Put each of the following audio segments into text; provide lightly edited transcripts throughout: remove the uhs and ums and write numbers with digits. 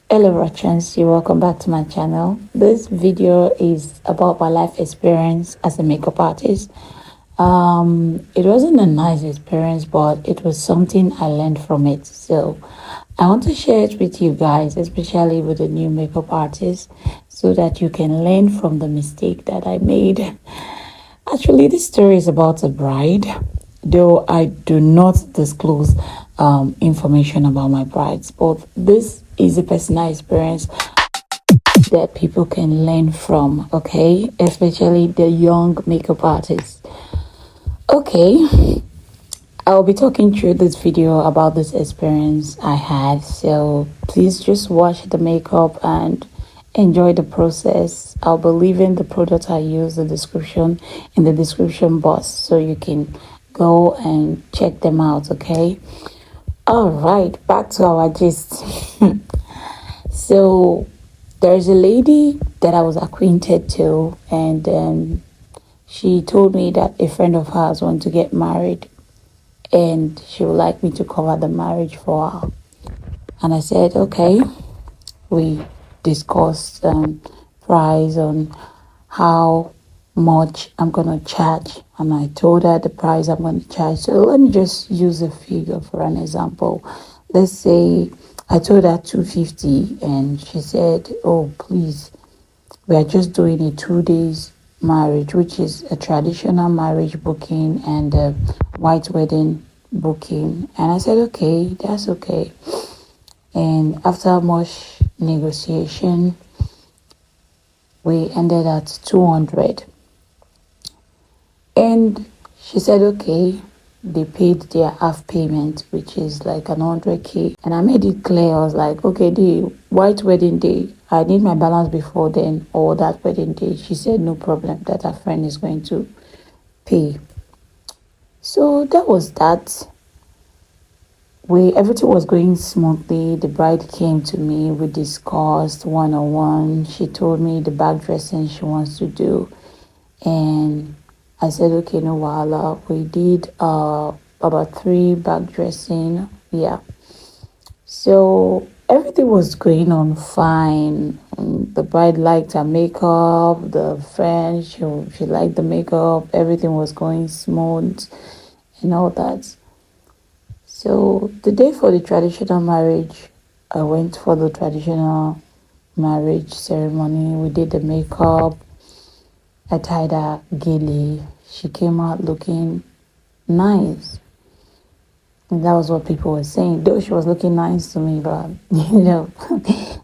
Hello Rachans, you're welcome back to my channel. This video is about my life experience as a makeup artist. It wasn't a nice experience, but it was something I learned from it. So I want to share it with you guys, especially with the new makeup artists, so that you can learn from the mistake that I made. Actually, this story is about a bride, though I do not disclose information about my brides, but this is a personal experience that people can learn from, okay? Especially the young makeup artists. Okay, I'll be talking through this video about this experience I had, so please just watch the makeup and enjoy the process. I'll be leaving the product I use in the description box so you can go and check them out, okay? All right, back to our gist. So there's a lady that I was acquainted to, and then she told me that a friend of hers wanted to get married and she would like me to cover the marriage for her. And I said, okay. We discussed price on how much I'm gonna charge, and I told her the price I'm gonna charge. So let me just use a figure for an example. Let's say I told her 250, and she said, "Oh, please, we are just doing a 2 days marriage, which is a traditional marriage booking and a white wedding booking." And I said, "Okay, that's okay." And after much negotiation, we ended at 200. And she said, okay, they paid their half payment, which is like an 100K. And I made it clear, I was like, okay, the white wedding day, I need my balance before then or that wedding day. She said, no problem, that her friend is going to pay. So that was that. Everything was going smoothly. The bride came to me. We discussed one-on-one. She told me the back dressing she wants to do, and I said, okay, no wahala. We did about 3 back dressing. Yeah. So everything was going on fine. The bride liked her makeup. The friend, she liked the makeup. Everything was going smooth and all that. So the day for the traditional marriage, I went for the traditional marriage ceremony. We did the makeup. I tied her gaily. She came out looking nice. And that was what people were saying. Though she was looking nice to me, but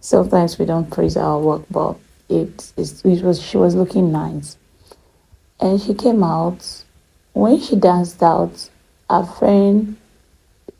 sometimes we don't praise our work, but she was looking nice. And she came out. When she danced out, her friend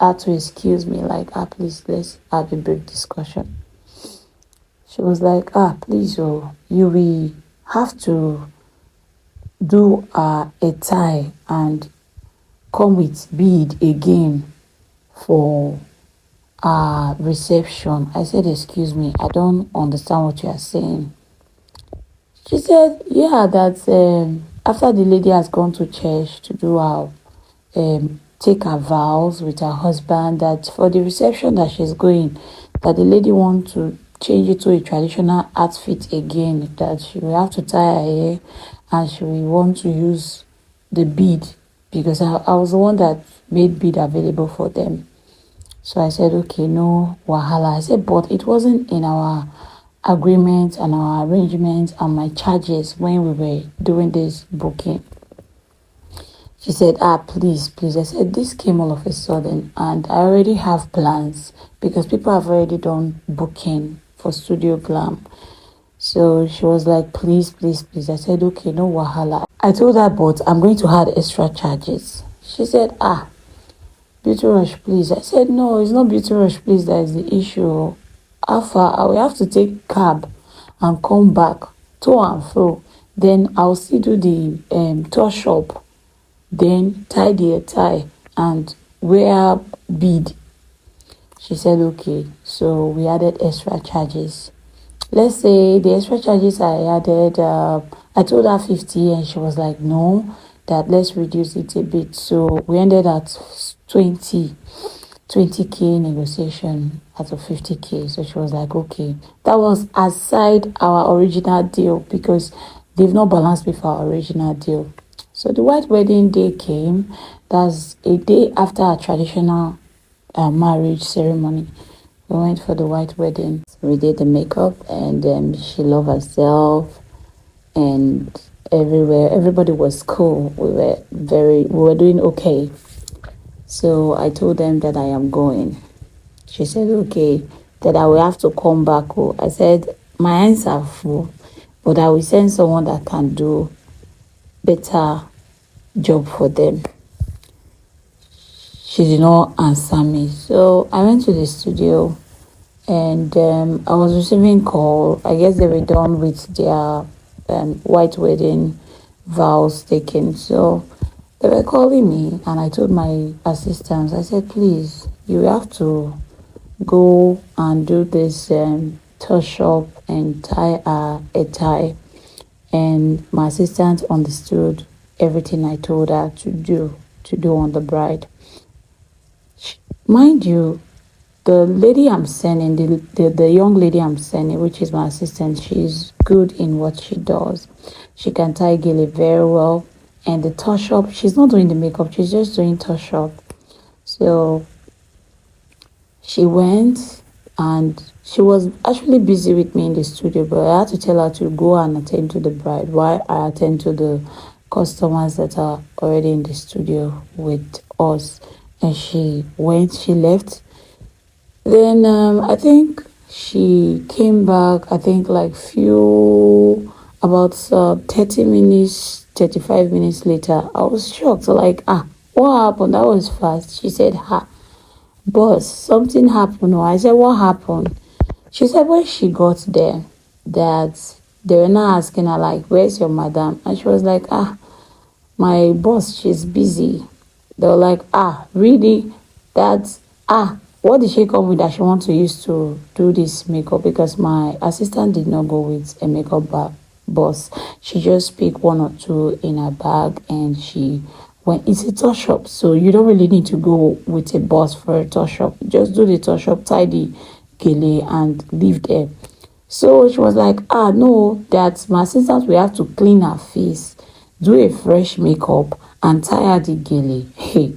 had to excuse me, like, please, let's have a brief discussion. She was like, please, oh, you will have to do a tie and come with bead again for our reception. I said, excuse me, I don't understand what you are saying. She said, yeah, that after the lady has gone to church to do her take her vows with her husband, that for the reception that she's going, that the lady wants to change it to a traditional outfit again, that she will have to tie her hair and she will want to use the bead, because I was the one that made bead available for them. So I said, okay, no wahala. I said, but it wasn't in our agreement and our arrangements and my charges when we were doing this booking. She said, please, please. I said, this came all of a sudden and I already have plans because people have already done booking for Studio Glam. So she was like, please, please, please. I said, okay, no wahala. I told her, but I'm going to add extra charges. She said, Beauty Rush, please. I said, no, it's not Beauty Rush, please. That is the issue. How far? I will have to take cab and come back to and fro. Then I'll still do the tour shop. Then tie the tie and wear bead. She said, okay. So we added extra charges. Let's say the extra charges I added, I told her 50 and she was like, no, that let's reduce it a bit. So we ended at 20K negotiation. out of 50K. So she was like, okay. That was aside our original deal because they've not balanced with our original deal. So the white wedding day came. That's a day after our traditional marriage ceremony. We went for the white wedding. We did the makeup, and she loved herself, and everybody was cool. We were doing okay. So I told them that I am going. She said, okay, that I will have to come back. Oh, I said, my hands are full, but I will send someone that can do better job for them. She did not answer me. So I went to the studio, and I was receiving call. I guess they were done with their white wedding vows taken. So they were calling me, and I told my assistants, I said, please, you have to go and do this touch up and tie a tie. And my assistant understood everything I told her to do on the bride. Mind you, the lady I'm sending, the young lady I'm sending, which is my assistant, she's good in what she does. She can tie gele very well. And the touch up, she's not doing the makeup, she's just doing touch up. So she went, and she was actually busy with me in the studio, but I had to tell her to go and attend to the bride while I attend to the customers that are already in the studio with us. And she went, she left. Then I think she came back, I think like about 30 minutes, 35 minutes later. I was shocked, like, what happened? That was fast. She said, boss, something happened. I said, what happened? She said when she got there, that they were not asking her, like, where's your madam? And she was like, my boss, she's busy. They were like, really? That's, what did she come with that she wants to use to do this makeup? Because my assistant did not go with a makeup boss. She just picked one or two in her bag, and she went. It's a touch up, so you don't really need to go with a boss for a touch up. Just do the touch up, tie the gele, and leave there. So she was like, no, that my assistant will have to clean her face, do a fresh makeup, and tie her the gele. Hey.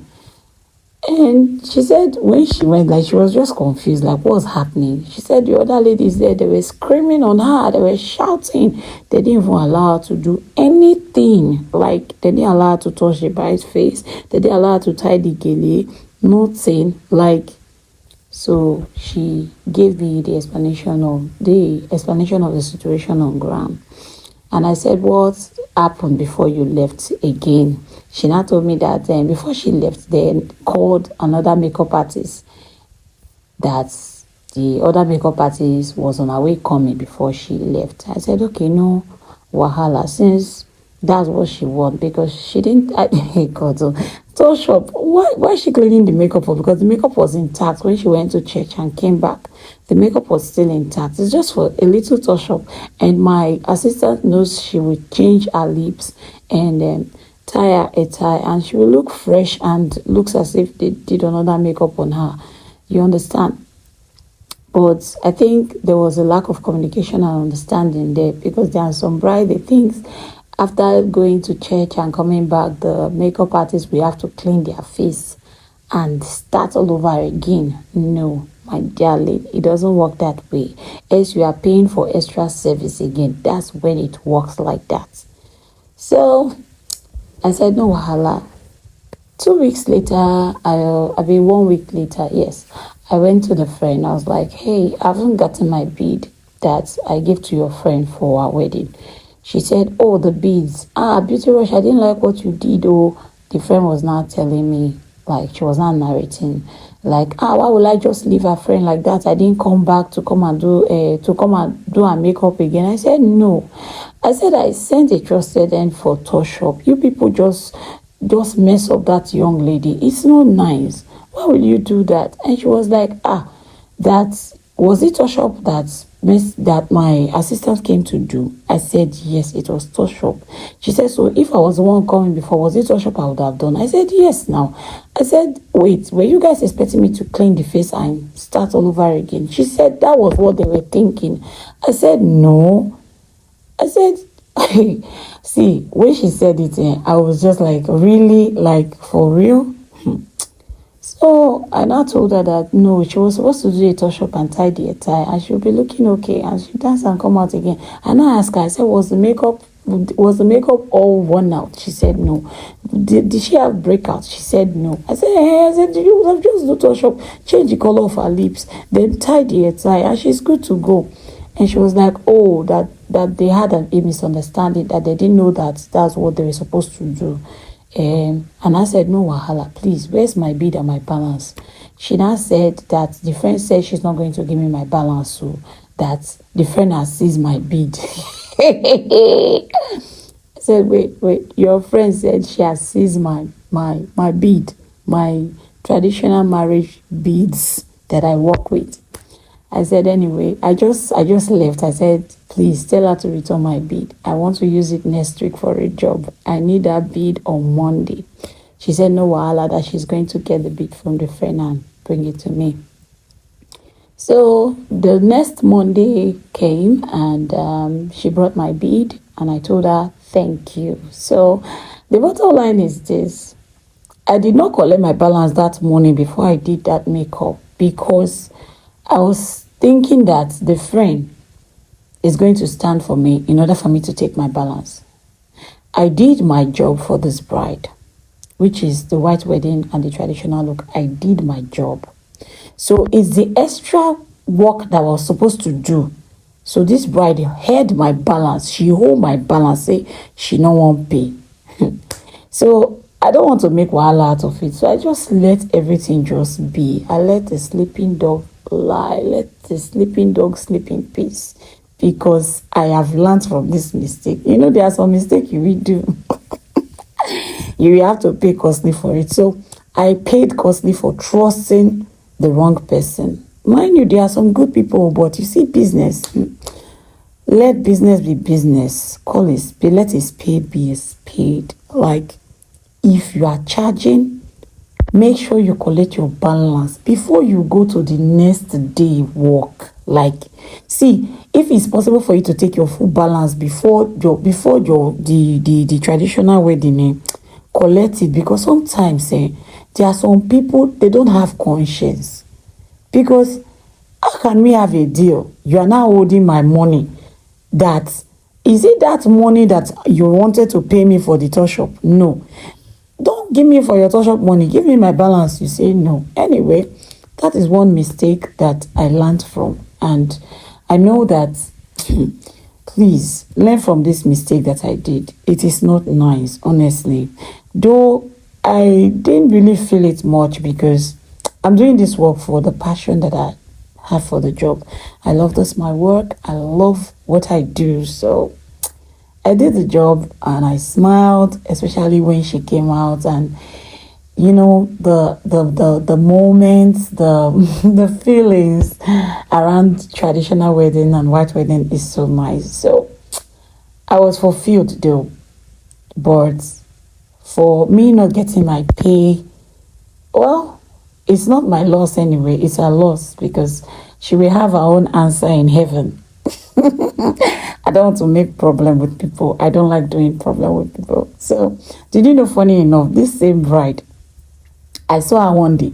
And she said when she went, like, she was just confused, like, what's happening? She said the other ladies there, they were screaming on her, they were shouting. They didn't even allow her to do anything. Like, they didn't allow her to touch the bride's face. They didn't allow her to tie the gele. Nothing. Like, so she gave me the explanation of the situation on ground. And I said, what happened before you left again? She now told me that before she left, they called another makeup artist. That the other makeup artist was on her way coming before she left. I said, okay, no wahala, since that's what she want, because she didn't. God, touch up. Why is she cleaning the makeup up? Because the makeup was intact when she went to church and came back. The makeup was still intact. It's just for a little touch up. And my assistant knows she will change her lips and tie a tie, and she will look fresh and looks as if they did another makeup on her. You understand? But I think there was a lack of communication and understanding there, because there are some brides, they think after going to church and coming back, the makeup artist will have to clean their face and start all over again. No, my dear lady, it doesn't work that way. As you are paying for extra service again, that's when it works like that. So I said, no wahala. 2 weeks later, I mean 1 week later, yes, I went to the friend. I was like, hey, I haven't gotten my bead that I gave to your friend for our wedding. She said, oh, the beads. Beauty Rush, I didn't like what you did. Oh, the friend was not telling me, like, she was not narrating, like, why would I just leave a friend like that? I didn't come back to come and do her makeup again. I said, no. I said, I sent a trusted end for touch up. You people just mess up that young lady. It's not nice. Why will you do that? And she was like, that was it touch up that Miss, that my assistant came to do? I said, yes, it was touch up. She said, so if I was the one coming before, was it touch up I would have done? I said, yes, now. I said, wait, were you guys expecting me to clean the face and start all over again? She said, that was what they were thinking. I said, no. I said, see, when she said it, I was just like, really? Like, for real? So I now told her that no, she was supposed to do a touch up and tidy a tie, and she'll be looking okay, and she dance and come out again. And I asked her, I said, was the makeup all worn out? She said no. Did she have breakouts? She said no. I said, you would have just do touch up, change the color of her lips, then tidy a tie, and she's good to go. And she was like, oh, that they had a misunderstanding, that they didn't know that that's what they were supposed to do. And I said, no wahala, please, where's my bead and my balance? She now said that the friend said she's not going to give me my balance, so that the friend has seized my bead. I said, wait, your friend said she has seized my bead, my traditional marriage beads that I work with. I said, anyway, I just left. I said, please tell her to return my bead. I want to use it next week for a job. I need that bead on Monday. She said, no wahala, that she's going to get the bead from the friend and bring it to me. So the next Monday came, and she brought my bead, and I told her, thank you. So the bottom line is this. I did not collect my balance that morning before I did that makeup, because I was thinking that the friend is going to stand for me in order for me to take my balance. I did my job for this bride, which is the white wedding and the traditional look. I did my job. So it's the extra work that I was supposed to do. So this bride had my balance. She hold my balance, say she no want pay. So I don't want to make wahala out of it. So I just let everything just be. I let the sleeping dog lie. Let the sleeping dog sleep in peace. Because I have learned from this mistake. You know, there are some mistakes you will do. You will have to pay costly for it. So I paid costly for trusting the wrong person. Mind you, there are some good people, but you see, business. Let business be business. Call it spade. Let a spade be a spade. Like, if you are charging, make sure you collect your balance before you go to the next day work. Like, see, if it's possible for you to take your full balance before the traditional wedding, collect it, because sometimes there are some people, they don't have conscience. Because how can we have a deal? You are now holding my money. That is it, that money that you wanted to pay me for the touch up? No. Don't give me for your touch up money. Give me my balance. You say no. Anyway, that is one mistake that I learned from. And I know that, please, learn from this mistake that I did. It is not nice, honestly. Though I didn't really feel it much, because I'm doing this work for the passion that I have for the job. I love this, my work. I love what I do. So I did the job and I smiled, especially when she came out, and you know, the moments, the feelings around traditional wedding and white wedding is so nice. So I was fulfilled though, but for me not getting my pay, well, it's not my loss anyway. It's her loss, because she will have her own answer in heaven. I don't want to make problem with people. I don't like doing problem with people. So, did you know, funny enough, this same bride, I saw her one day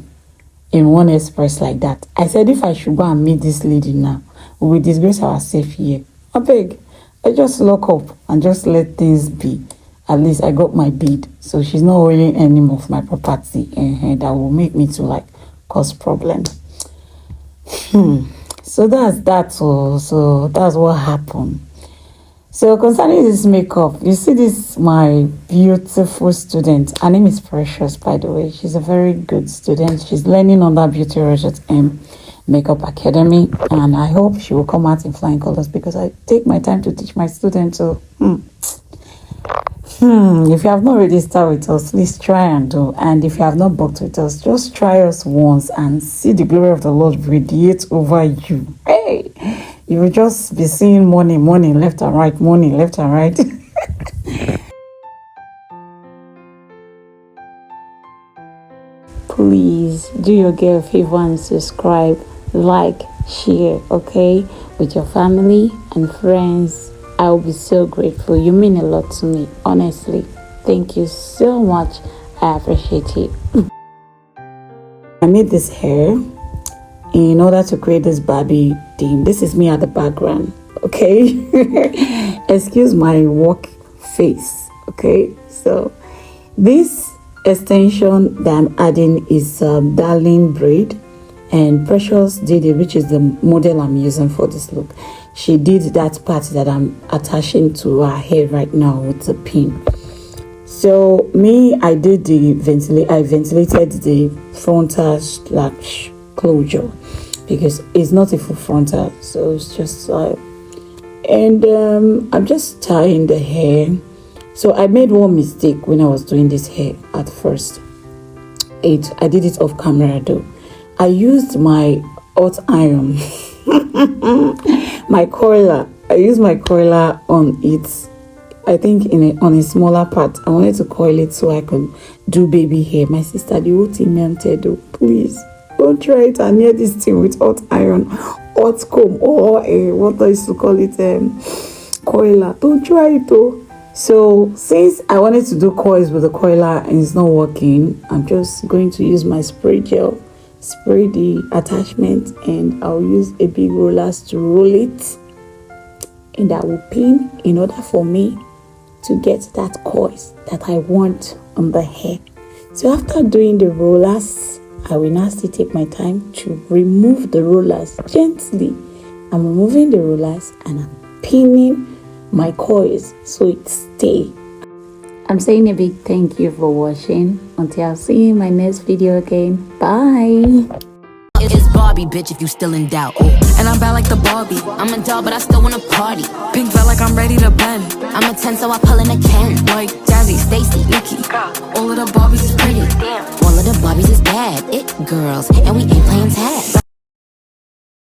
in one express like that. I said, if I should go and meet this lady now, we will disgrace ourselves here. I beg, I just lock up and just let things be. At least I got my bid, so she's not holding any more of my property that will make me to like cause problem. So that's that. So that's what happened. So concerning this makeup, you see this, my beautiful student. Her name is Precious, by the way. She's a very good student. She's learning on that Beauty Rogers Makeup Academy, and I hope she will come out in flying colors, because I take my time to teach my students. So if you have not registered with us, please try and do. And if you have not booked with us, just try us once and see the glory of the Lord radiate over you. Hey, You will just be seeing money, money left and right, money left and right. Please do your girl a favor and subscribe, like, share, okay, with your family and friends. I will be so grateful. You mean a lot to me, honestly. Thank you so much. I appreciate it. I made this hair in order to create this Barbie theme. This is me at the background, okay? Excuse my work face, okay? So this extension that I'm adding is darling braid, and Precious did it, which is the model I'm using for this look. She did that part that I'm attaching to her hair right now with the pin. So me, I did the I ventilated the frontal slash closure because it's not a full frontal, so it's just and I'm just tying the hair. So I made one mistake when I was doing this hair at first. I did it off camera though. I used my hot iron, my coiler. I used my coiler on it. I think on a smaller part. I wanted to coil it so I could do baby hair. My sister, the whole team melted though. Please don't try it and near this thing with hot iron, hot comb, or what I used to call it, coiler. Don't try it though. So since I wanted to do coils with the coiler and it's not working, I'm just going to use my spray gel, spray the attachment, and I'll use a big rollers to roll it, and I will pin in order for me to get that coils that I want on the hair. So after doing the rollers, I will now still take my time to remove the rollers gently. I'm removing the rollers and I'm pinning my coils so it stay. I'm saying a big thank you for watching. Until I'll see you in my next video again. Bye. It's Barbie, bitch, if you still in doubt. Oh. And I'm bad like the Barbie. I'm a doll, but I still wanna party. Pink felt like I'm ready to bend. I'm a 10, so I pull in a Ken. Like Jazzy, Stacy, Nikki. All of the Barbies is pretty. All of the Barbies is bad. It girls, and we ain't